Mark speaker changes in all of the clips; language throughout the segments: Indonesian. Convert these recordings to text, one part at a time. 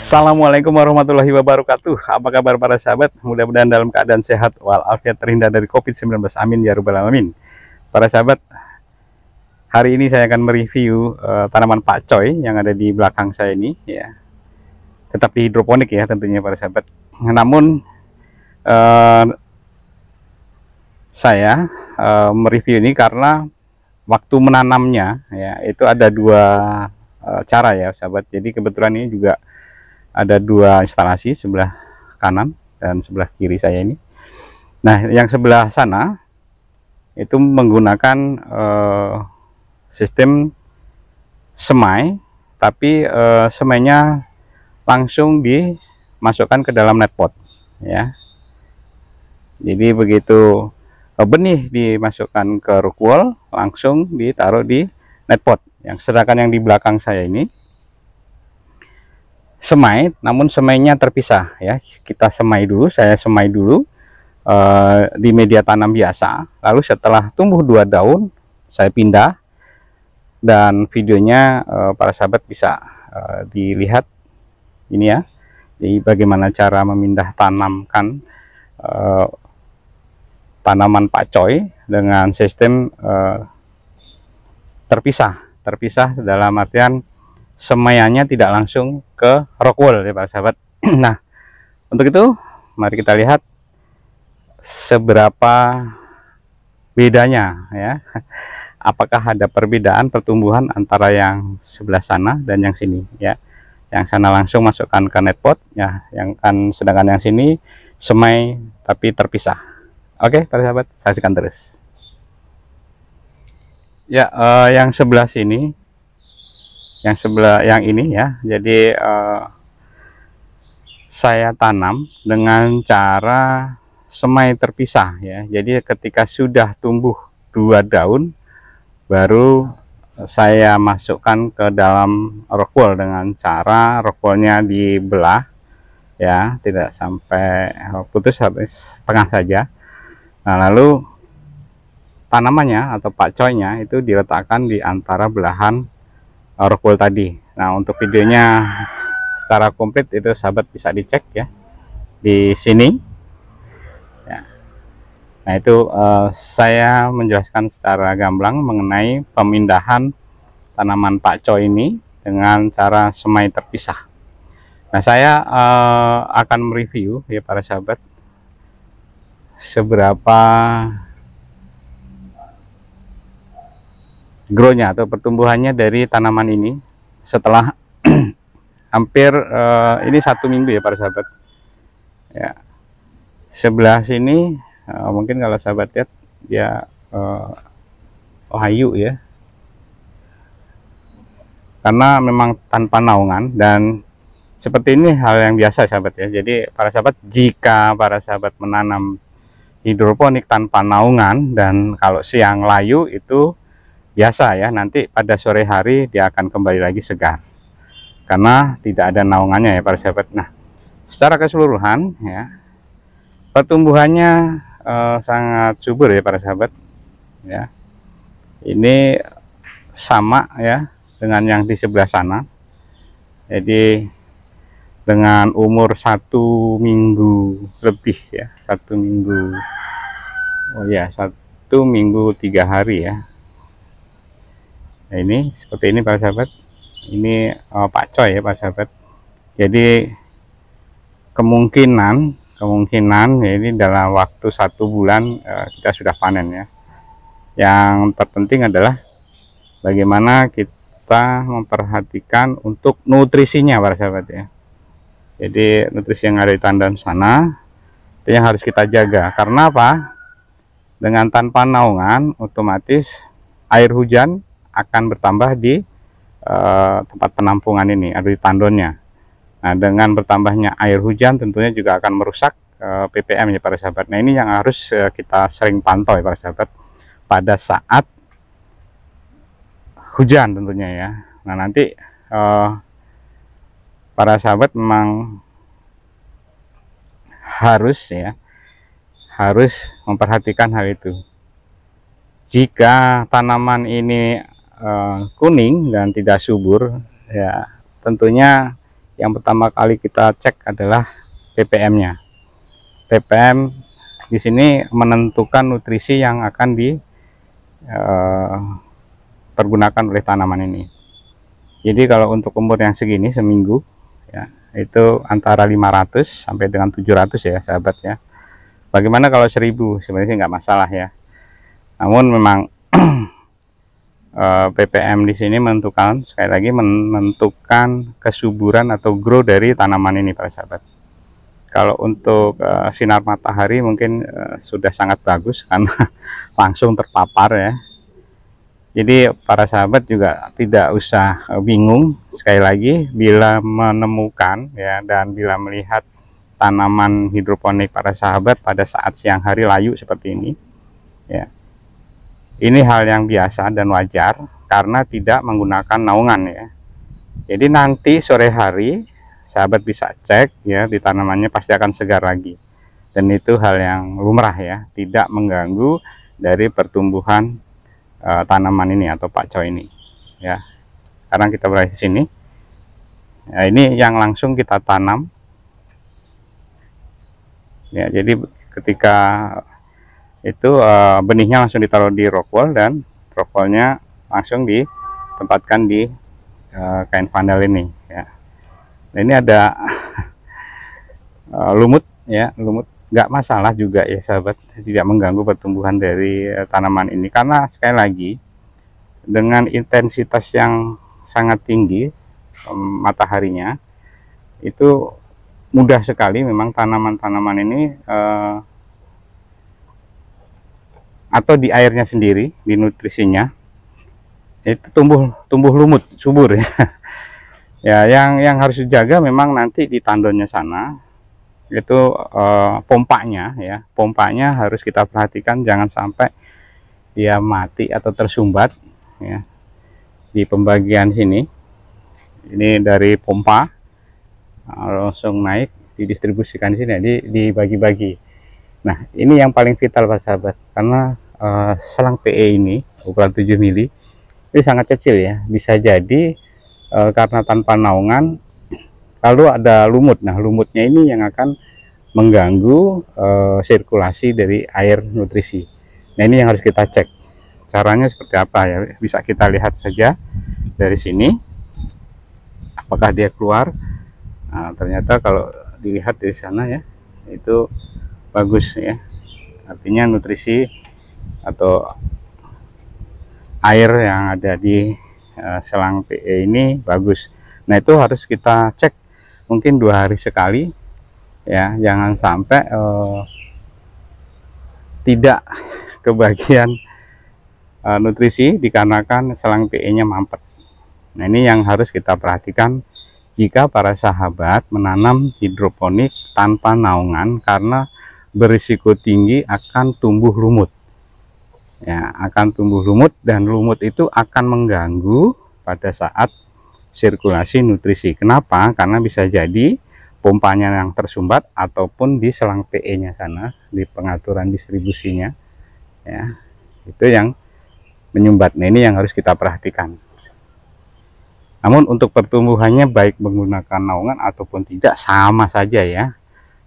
Speaker 1: Assalamualaikum warahmatullahi wabarakatuh. Apa kabar para sahabat? Mudah-mudahan dalam keadaan sehat walafiat, terhindar dari COVID-19. Amin ya rabbal alamin. Para sahabat, hari ini saya akan mereview tanaman pakcoy yang ada di belakang saya ini ya. Tetap di hidroponik ya tentunya para sahabat. Namun saya mereview ini karena waktu menanamnya ya itu ada dua cara ya sahabat. Jadi kebetulan ini juga ada dua instalasi, sebelah kanan dan sebelah kiri saya ini. Nah, yang sebelah sana itu menggunakan sistem semai, tapi semainya langsung dimasukkan ke dalam netpot ya. Jadi begitu benih dimasukkan ke rock wall, langsung ditaruh di netpot. Yang sedangkan yang di belakang saya ini semai, namun semainya terpisah ya. Kita semai dulu, saya semai dulu di media tanam biasa. Lalu setelah tumbuh 2 daun, saya pindah, dan videonya para sahabat bisa dilihat ini ya. Jadi bagaimana cara memindah tanamkan tanaman pakcoy dengan sistem terpisah dalam artian semaiannya tidak langsung ke rock wall ya para sahabat. Nah, untuk itu mari kita lihat seberapa bedanya ya. Apakah ada perbedaan pertumbuhan antara yang sebelah sana dan yang sini ya. Yang sana langsung masukkan ke netpot ya, sedangkan yang sini semai tapi terpisah. Oke para sahabat, saksikan terus. Ya, yang sebelah sini, yang ini ya, jadi saya tanam dengan cara semai terpisah ya. Jadi ketika sudah tumbuh 2 daun baru saya masukkan ke dalam rock wall dengan cara rock wallnya dibelah ya, tidak sampai putus, habis setengah saja. Nah, lalu tanamannya atau pakcoynya itu diletakkan di antara belahan rock wall tadi. Nah, untuk videonya secara komplit itu sahabat bisa dicek ya di sini ya. Nah, itu saya menjelaskan secara gamblang mengenai pemindahan tanaman pakcoy ini dengan cara semai terpisah. Nah, saya akan mereview ya para sahabat seberapa grownya atau pertumbuhannya dari tanaman ini setelah hampir ini 1 minggu ya para sahabat ya. Sebelah sini mungkin kalau sahabat lihat dia hayu ya, karena memang tanpa naungan, dan seperti ini hal yang biasa sahabat ya. Jadi para sahabat, jika para sahabat menanam hidroponik tanpa naungan dan kalau siang layu itu biasa ya, nanti pada sore hari dia akan kembali lagi segar karena tidak ada naungannya ya para sahabat. Nah, secara keseluruhan ya pertumbuhannya sangat subur ya para sahabat ya. Ini sama ya dengan yang di sebelah sana. Jadi dengan umur 1 minggu lebih ya, 1 minggu, oh ya 1 minggu 3 hari ya. Nah, ini seperti ini para sahabat. Ini pakcoy ya para sahabat. Jadi kemungkinan ya ini dalam waktu 1 bulan kita sudah panen ya. Yang terpenting adalah bagaimana kita memperhatikan untuk nutrisinya para sahabat ya. Jadi nutrisi yang ada di tandan sana itu yang harus kita jaga. Karena apa? Dengan tanpa naungan otomatis air hujan akan bertambah di tempat penampungan ini, ada di tandonnya. Nah, dengan bertambahnya air hujan tentunya juga akan merusak ppm ya para sahabat. Nah, ini yang harus kita sering pantau ya para sahabat pada saat hujan tentunya ya. Nah, nanti para sahabat memang harus memperhatikan hal itu. Jika tanaman ini kuning dan tidak subur ya, tentunya yang pertama kali kita cek adalah ppm-nya. ppm di sini menentukan nutrisi yang akan dipergunakan oleh tanaman ini. Jadi kalau untuk umur yang segini, seminggu ya, itu antara 500 sampai dengan 700 ya sahabat ya. Bagaimana kalau 1000? Sebenarnya nggak masalah ya. Namun memang ppm di sini menentukan, sekali lagi menentukan kesuburan atau grow dari tanaman ini para sahabat. Kalau untuk sinar matahari mungkin sudah sangat bagus karena langsung terpapar ya. Jadi para sahabat juga tidak usah bingung, sekali lagi bila menemukan ya dan bila melihat tanaman hidroponik para sahabat pada saat siang hari layu seperti ini ya. Ini hal yang biasa dan wajar karena tidak menggunakan naungan ya. Jadi nanti sore hari sahabat bisa cek ya, di tanamannya pasti akan segar lagi. Dan itu hal yang lumrah ya, tidak mengganggu dari pertumbuhan tanaman ini atau pakcoy ini ya. Sekarang kita berada di sini ya, ini yang langsung kita tanam ya. Jadi ketika itu benihnya langsung ditaruh di rock wool dan rock woolnya langsung ditempatkan di kain vandal ini ya. Nah, ini ada lumut ya, lumut nggak masalah juga ya sahabat, tidak mengganggu pertumbuhan dari tanaman ini karena sekali lagi dengan intensitas yang sangat tinggi mataharinya itu mudah sekali memang tanaman-tanaman ini atau di airnya sendiri, di nutrisinya itu tumbuh lumut subur ya. Ya yang harus dijaga memang nanti di tandonnya sana itu pompanya ya, pompanya harus kita perhatikan jangan sampai dia mati atau tersumbat ya. Di pembagian sini ini dari pompa langsung naik didistribusikan di sini, dibagi-bagi. Nah ini yang paling vital Pak sahabat, karena selang PE ini ukuran 7 mili ini sangat kecil ya, bisa jadi karena tanpa naungan lalu ada lumut. Nah lumutnya ini yang akan mengganggu sirkulasi dari air nutrisi. Nah ini yang harus kita cek, caranya seperti apa ya, bisa kita lihat saja dari sini apakah dia keluar. Nah, ternyata kalau dilihat dari sana ya itu bagus ya, artinya nutrisi atau air yang ada di selang PE ini bagus. Nah itu harus kita cek mungkin 2 hari sekali ya, jangan sampai tidak kebagian nutrisi dikarenakan selang PE nya mampet. Nah ini yang harus kita perhatikan jika para sahabat menanam hidroponik tanpa naungan, karena berisiko tinggi akan tumbuh lumut ya, akan tumbuh lumut, dan lumut itu akan mengganggu pada saat sirkulasi nutrisi. Kenapa? Karena bisa jadi pompanya yang tersumbat ataupun di selang PE nya sana, di pengaturan distribusinya ya, itu yang menyumbat. Nah ini yang harus kita perhatikan. Namun untuk pertumbuhannya baik menggunakan naungan ataupun tidak sama saja ya,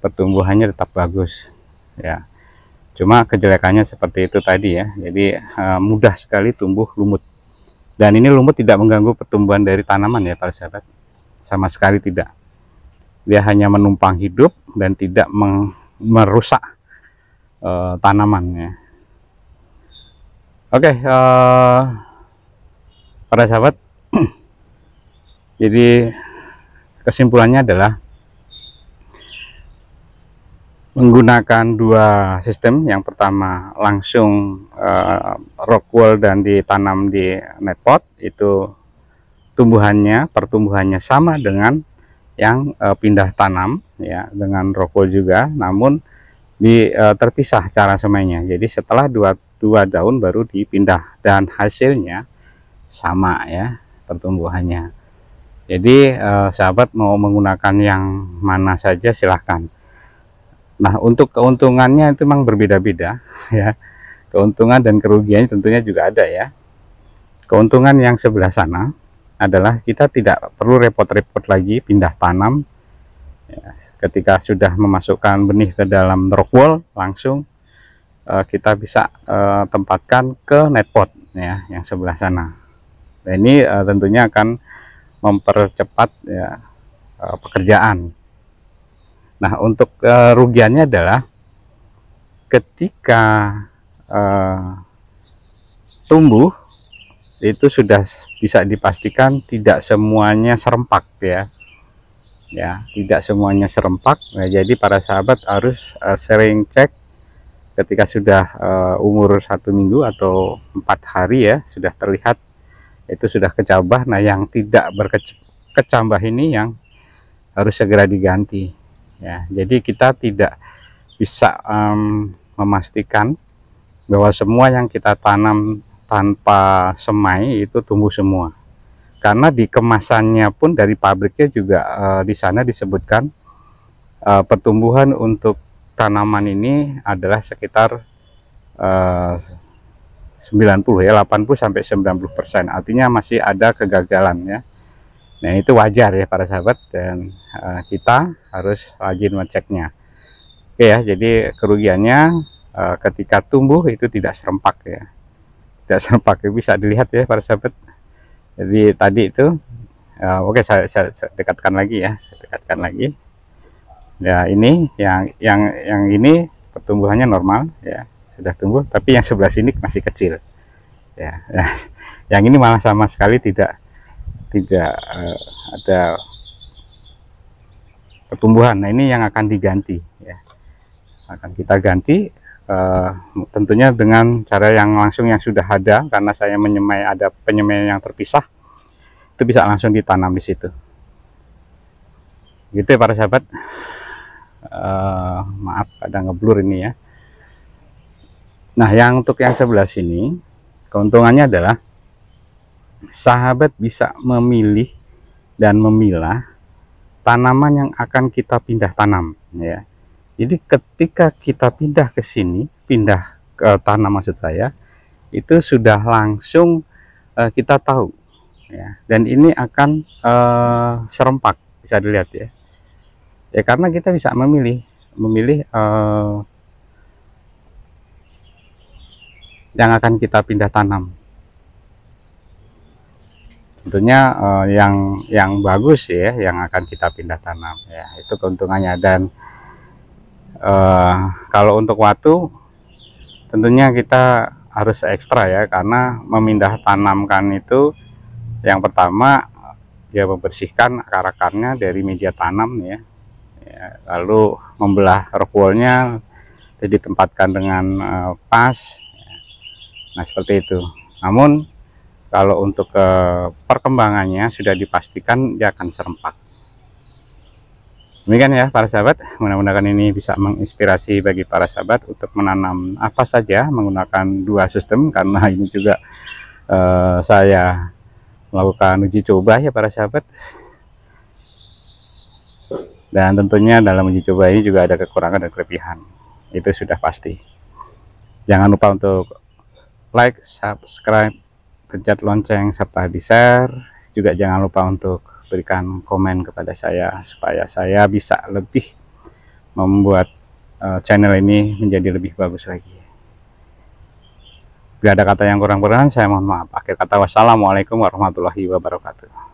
Speaker 1: pertumbuhannya tetap bagus ya. Cuma kejelekannya seperti itu tadi ya, jadi mudah sekali tumbuh lumut. Dan ini lumut tidak mengganggu pertumbuhan dari tanaman ya para sahabat, sama sekali tidak. Dia hanya menumpang hidup dan tidak merusak tanamannya. Oke, para sahabat, jadi kesimpulannya adalah menggunakan 2 sistem. Yang pertama langsung rock wool dan ditanam di net pot, itu pertumbuhannya sama dengan yang pindah tanam ya dengan rock wool juga, namun terpisah cara semainya. Jadi setelah dua daun baru dipindah dan hasilnya sama ya pertumbuhannya. Jadi sahabat mau menggunakan yang mana saja silahkan. Nah untuk keuntungannya itu memang berbeda-beda ya, keuntungan dan kerugiannya tentunya juga ada ya. Keuntungan yang sebelah sana adalah kita tidak perlu repot-repot lagi pindah tanam. Ya, ketika sudah memasukkan benih ke dalam rock wall, langsung kita bisa tempatkan ke netpot ya yang sebelah sana. Nah, ini tentunya akan mempercepat ya, pekerjaan. Nah, untuk kerugiannya adalah ketika tumbuh itu sudah bisa dipastikan tidak semuanya serempak ya. Ya, tidak semuanya serempak. Nah, jadi para sahabat harus sering cek ketika sudah umur 1 minggu atau 4 hari ya, sudah terlihat itu sudah kecambah. Nah, yang tidak berkecambah ini yang harus segera diganti ya. Jadi kita tidak bisa memastikan bahwa semua yang kita tanam tanpa semai itu tumbuh semua, karena di kemasannya pun dari pabriknya juga di sana disebutkan pertumbuhan untuk tanaman ini adalah sekitar 90 ya, 80 sampai 90%, artinya masih ada kegagalan ya. Nah, itu wajar ya para sahabat, dan kita harus rajin ngeceknya. Oke ya, jadi kerugiannya ketika tumbuh itu tidak serempak ya, tidak serempak, bisa dilihat ya para sahabat. Jadi tadi itu oke, saya dekatkan lagi ya, saya dekatkan lagi ya. Ini yang ini pertumbuhannya normal ya, sudah tumbuh, tapi yang sebelah sini masih kecil ya. Yang ini malah sama sekali tidak ada pertumbuhan. Nah, ini yang akan diganti ya, akan kita ganti tentunya dengan cara yang langsung yang sudah ada, karena saya menyemai, ada penyemaian yang terpisah, itu bisa langsung ditanam di situ gitu ya para sahabat. Maaf ada ngeblur ini ya. Nah, yang untuk yang sebelah sini keuntungannya adalah sahabat bisa memilih dan memilah tanaman yang akan kita pindah tanam ya. Jadi ketika kita pindah ke sini, pindah ke tanah maksud saya, itu sudah langsung kita tahu ya, dan ini akan serempak, bisa dilihat ya. Ya, karena kita bisa memilih yang akan kita pindah tanam. Tentunya yang bagus ya, yang akan kita pindah tanam ya, itu keuntungannya. Dan kalau untuk waktu tentunya kita harus ekstra ya, karena memindah tanamkan itu yang pertama dia membersihkan akar-akarnya dari media tanam ya, lalu membelah rock wall-nya ditempatkan dengan pas ya. Nah, seperti itu. Namun kalau untuk perkembangannya sudah dipastikan dia akan serempak. Demikian ya para sahabat, mudah-mudahan ini bisa menginspirasi bagi para sahabat untuk menanam apa saja menggunakan 2 sistem, karena ini juga saya melakukan uji coba ya para sahabat. Dan tentunya dalam uji coba ini juga ada kekurangan dan kelebihan, itu sudah pasti. Jangan lupa untuk like, subscribe, pencet lonceng, serta di-share. Juga jangan lupa untuk berikan komen kepada saya, supaya saya bisa lebih membuat channel ini menjadi lebih bagus lagi. Bila ada kata yang kurang berkenan, saya mohon maaf. Akhir kata, wassalamualaikum warahmatullahi wabarakatuh.